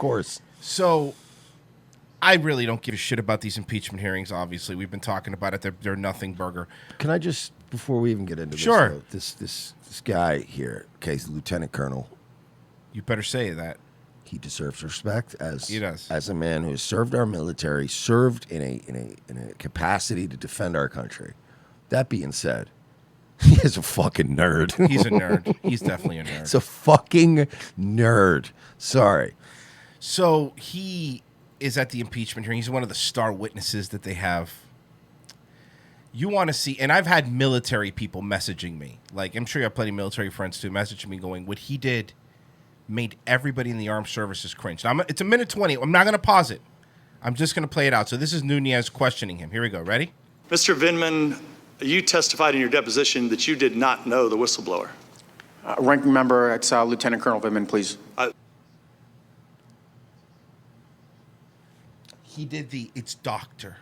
course. So I really don't give a shit about these impeachment hearings, obviously. We've been talking about it. They're nothing burger. Can I just, before we even get into Sure. this, this guy here, okay, he's Lieutenant Colonel. You better say that. He deserves respect He does. as a man who has served our military, served in a capacity to defend our country. That being said, he is a fucking nerd. He's a nerd. He's definitely a nerd. He's a fucking nerd. Sorry. So he is at the impeachment hearing. He's one of the star witnesses that they have. You want to see, and I've had military people messaging me. Like, I'm sure you have plenty of military friends too, messaging me going, what he did made everybody in the armed services cringe. Now, it's a minute 20. I'm not going to pause it. I'm just going to play it out. So this is Nunes questioning him. Here we go. Ready? Mr. Vindman, you testified in your deposition that you did not know the whistleblower. Ranking member, it's Lieutenant Colonel Vindman, please. He did it's doctor.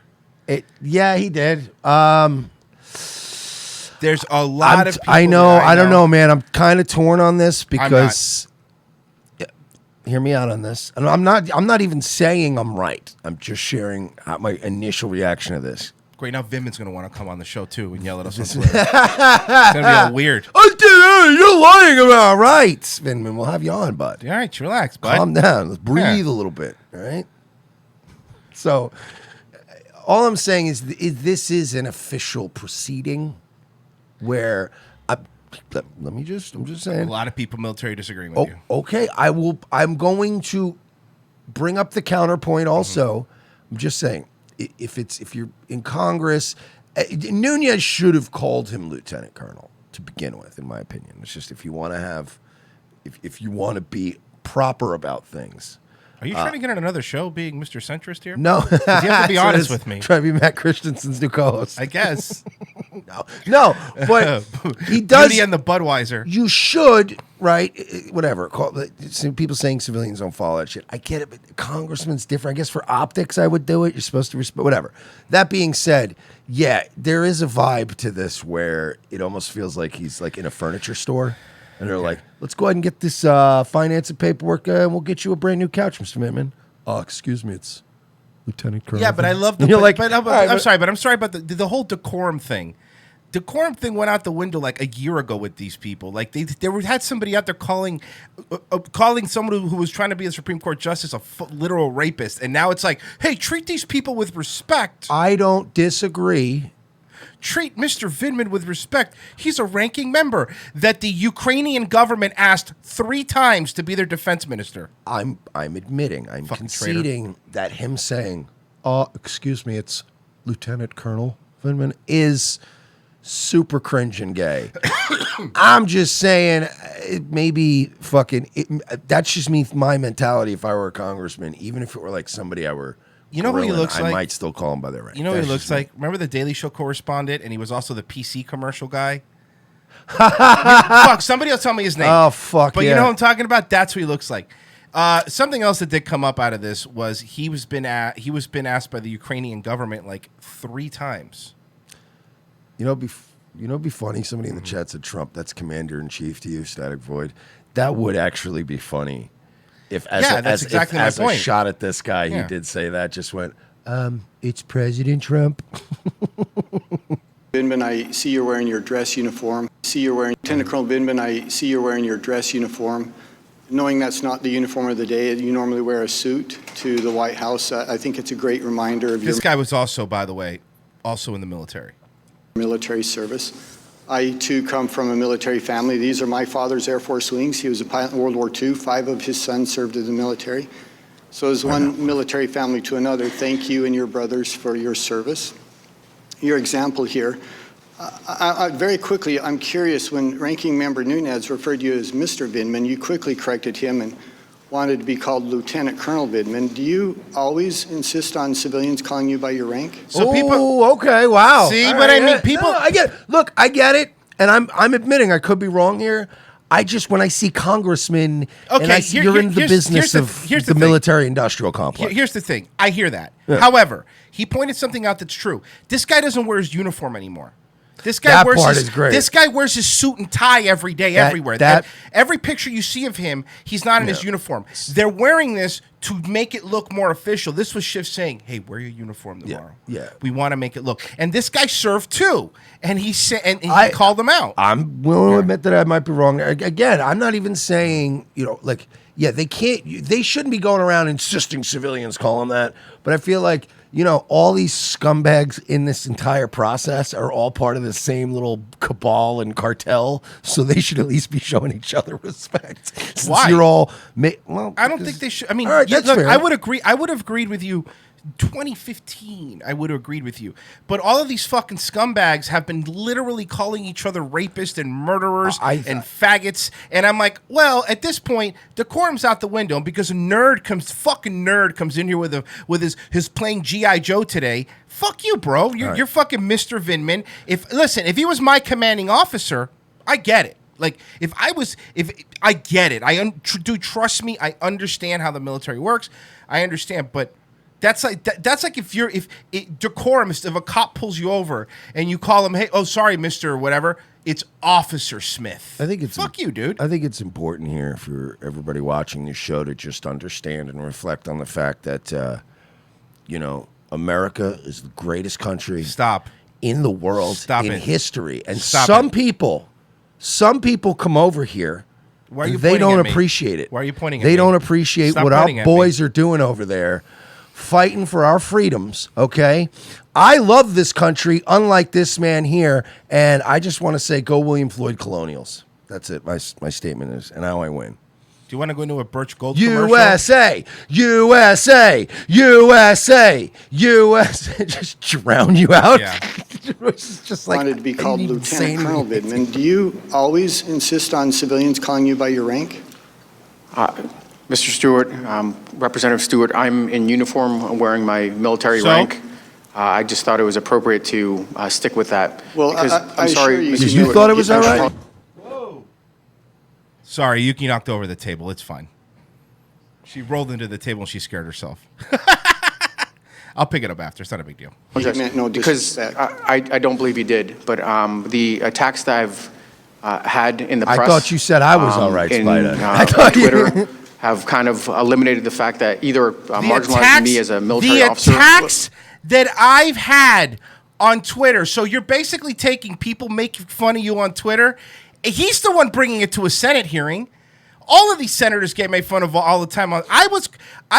Yeah, he did. There's a lot of people I know. that I don't know, man. I'm kind of torn on this because. Hear me out on this. And I'm not even saying I'm right. I'm just sharing my initial reaction to this. Great. Now Vindman's going to want to come on the show too and yell at us on Twitter. It's going to be all weird. You're lying about rights, Vindman. We'll have you on, bud. All right, relax, bud. Calm down. Let's breathe a little bit. All right. So, all I'm saying is this is an official proceeding where I'm just saying. A lot of people military disagreeing with you. Okay, I'm going to bring up the counterpoint also. I'm just saying, if you're in Congress, Nunes should have called him Lieutenant Colonel to begin with, in my opinion. It's just if you want to be proper about things. Are you trying to get on another show being Mr. Centrist here? No. 'Cause you have to be honest with me. Trying to be Matt Christensen's new co-host. I guess. No, but he does. Beauty and the Budweiser. You should, right? Whatever. People saying civilians don't follow that shit. I get it, but congressman's different. I guess for optics, I would do it. You're supposed to respect. Whatever. That being said, yeah, there is a vibe to this where it almost feels like he's like in a furniture store. And they're like, let's go ahead and get this finance and paperwork, and we'll get you a brand new couch, Mr. Vindman. Excuse me, it's Lieutenant Colonel. Yeah, but I love the. I'm sorry about the whole decorum thing. Decorum thing went out the window like a year ago with these people. Like they had somebody out there calling someone who was trying to be a Supreme Court justice a literal rapist, and now it's like, hey, treat these people with respect. I don't disagree. Treat Mr. Vindman with respect. He's a ranking member that the Ukrainian government asked 3 times to be their defense minister. I'm admitting, I'm Fucking conceding traitor. that him saying, excuse me, it's Lieutenant Colonel Vindman is super cringe and gay. I'm just saying, that's just my mentality if I were a congressman, even if it were like somebody I were. You know who he looks like? I might still call him by their rank. You know what he looks like? Remember the Daily Show correspondent, and he was also the PC commercial guy? Fuck, somebody else tell me his name. Oh, fuck, But you know what I'm talking about? That's what he looks like. Something else that did come up out of this was he was been asked by the Ukrainian government like 3 times. You know, it'd be funny. Somebody in the chat said, Trump, that's commander in chief to you, Static Void. That would actually be funny. If as a shot at this guy, he did say that, just went, it's President Trump. Vindman, I see you're wearing your dress uniform. Lieutenant Colonel Vindman, I see you're wearing your dress uniform. Knowing that's not the uniform of the day, you normally wear a suit to the White House. I think it's a great reminder of This guy was also, by the way, also in the military. Military service. I, too, come from a military family. These are my father's Air Force wings. He was a pilot in World War II. 5 of his sons served in the military. So as one military family to another, thank you and your brothers for your service. Your example here. Very quickly, I'm curious, when Ranking Member Nunes referred you as Mr. Vindman, you quickly corrected him and wanted to be called Lieutenant Colonel Vindman. Do you always insist on civilians calling you by your rank? So okay, wow. See, but I mean, people. No, I get it. Look, I get it, and I'm admitting I could be wrong here. I just, when I see congressmen, you're in the business of the military-industrial complex. Here's the thing. I hear that. Yeah. However, he pointed something out that's true. This guy doesn't wear his uniform anymore. This guy That wears part his, is great. This guy wears his suit and tie every day, everywhere. that- Every picture you see of him, he's not in his uniform. They're wearing this to make it look more official. This was Schiff saying, "Hey, wear your uniform tomorrow. yeah. We want to make it look." And this guy served too, and he said, and he I- called them out. I'm willing to admit that I might be wrong. Again, I'm not even saying, like, yeah, they can't, they shouldn't be going around insisting civilians call them that. But I feel like, all these scumbags in this entire process are all part of the same little cabal and cartel. So they should at least be showing each other respect. Since Why? you're all, well, I don't think they should. I mean, all right, that's fair. I would agree. I would have agreed with you. 2015, I would have agreed with you. But all of these fucking scumbags have been literally calling each other rapists and murderers and faggots. And I'm like, well, at this point, decorum's out the window because fucking nerd comes in here with his playing G.I. Joe today. Fuck you, bro. You're fucking Mr. Vindman. If he was my commanding officer, I get it. Like, if I get it. Trust me, I understand how the military works. I understand, but that's like if decorum, if a cop pulls you over and you call him, "Hey, oh sorry, Mister whatever," it's Officer Smith. I think it's fuck you, dude. I think it's important here for everybody watching this show to just understand and reflect on the fact that America is the greatest country in the world in history, and some people come over here. Why are you they pointing don't at me? appreciate it. Why are you pointing at They me? don't appreciate Stop what our pointing at me. boys are doing over there, fighting for our freedoms, okay? I love this country, unlike this man here, and I just want to say, go William Floyd Colonials. That's it. My statement is, and how I win. Do you want to go into a Birch Gold commercial? USA, USA, USA, USA. Just drown you out. Yeah. It's just like Wanted to be called an Lieutenant insane- Colonel Vindman. Do you always insist on civilians calling you by your rank? Mr. Stewart, Representative Stewart, I'm in uniform wearing my military So? rank. I just thought it was appropriate to stick with that. Well, because I assure you, Mr. You Stewart, thought it was all right? Sorry, Yuki knocked over the table. It's fine. She rolled into the table and she scared herself. I'll pick it up after. It's not a big deal. He meant no Because disrespect. I don't believe you did, but the attacks that I've had in the press. I thought you said I was all right, in, Spider. I thought you- Twitter have kind of eliminated the fact that either marginalizing me as a military officer. The attacks that I've had on Twitter. So you're basically taking people making fun of you on Twitter. He's the one bringing it to a Senate hearing. All of these senators get made fun of all the time. I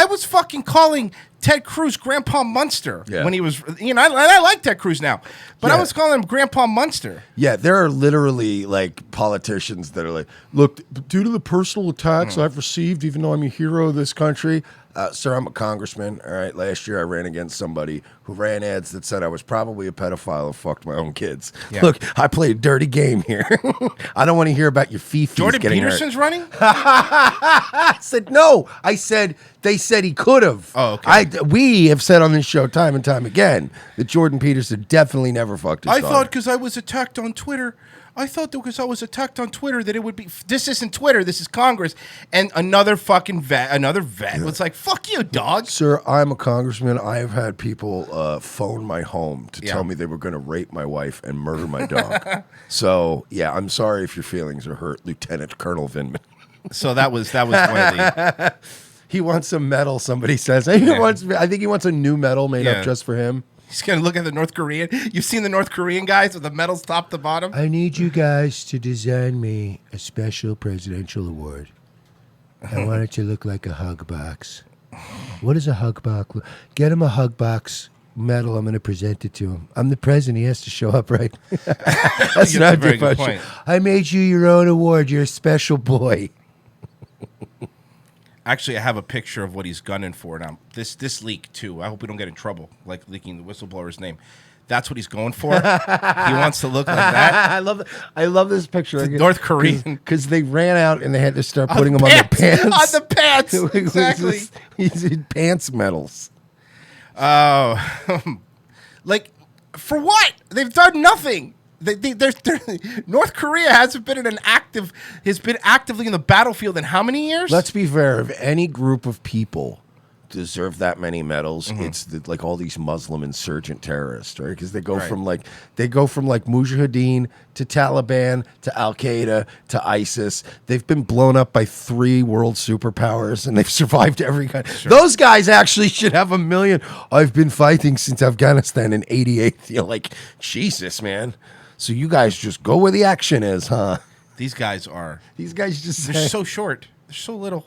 was fucking calling Ted Cruz Grandpa Munster when he was, I like Ted Cruz now, but I was calling him Grandpa Munster. Yeah, there are literally like politicians that are like, look, due to the personal attacks I've received, even though I'm a hero of this country, sir, I'm a congressman. All right, last year I ran against somebody who ran ads that said I was probably a pedophile who fucked my own kids. Yeah. Look, I played a dirty game here. I don't want to hear about your fifis Jordan getting Peterson's hurt. running? I said no. I said they said he could have. Oh, okay. We have said on this show time and time again that Jordan Peterson definitely never fucked his I daughter. thought because I was attacked on Twitter. I thought that because I was attacked on Twitter that it would be. This isn't Twitter. This is Congress. And another vet was like, "Fuck you, dog." Sir, I'm a congressman. I have had people phone my home to Yeah. tell me they were going to rape my wife and murder my dog. So, yeah, I'm sorry if your feelings are hurt, Lieutenant Colonel Vindman. So that was one of the. He wants some medal, somebody says. I think he wants a new medal made Yeah. up just for him. He's gonna look at the North Korean. You've seen the North Korean guys with the medals top to bottom. I need you guys to design me a special presidential award. I want it to look like a hug box. What is a hug box? Get him a hug box medal. I'm going to present it to him. I'm the president. He has to show up, right? That's That's a very good point. I made you your own award. You're a special boy. Actually, I have a picture of what he's gunning for now. This leak too. I hope we don't get in trouble, like leaking the whistleblower's name. That's what he's going for. He wants to look like that. I love this picture. The North Korean. Because they ran out and they had to start putting them on their pants. On the pants. Exactly. He's in pants medals. Oh, like for what? They've done nothing. North Korea hasn't been has been actively in the battlefield in how many years? Let's be fair. If any group of people deserve that many medals. It's like all these Muslim insurgent terrorists, right? Because they go from like Mujahideen to Taliban to Al Qaeda to ISIS. They've been blown up by 3 world superpowers, and they've survived every kind. Those guys actually should have $1 million. I've been fighting since Afghanistan in '88. You're like, Jesus, man. So you guys just go where the action is, huh? These guys just they're so short. They're so little.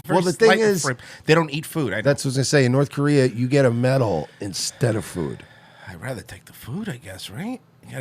Well, the thing is, they don't eat food. That's what I was going to say. In North Korea, you get a medal instead of food. I'd rather take the food, I guess, right?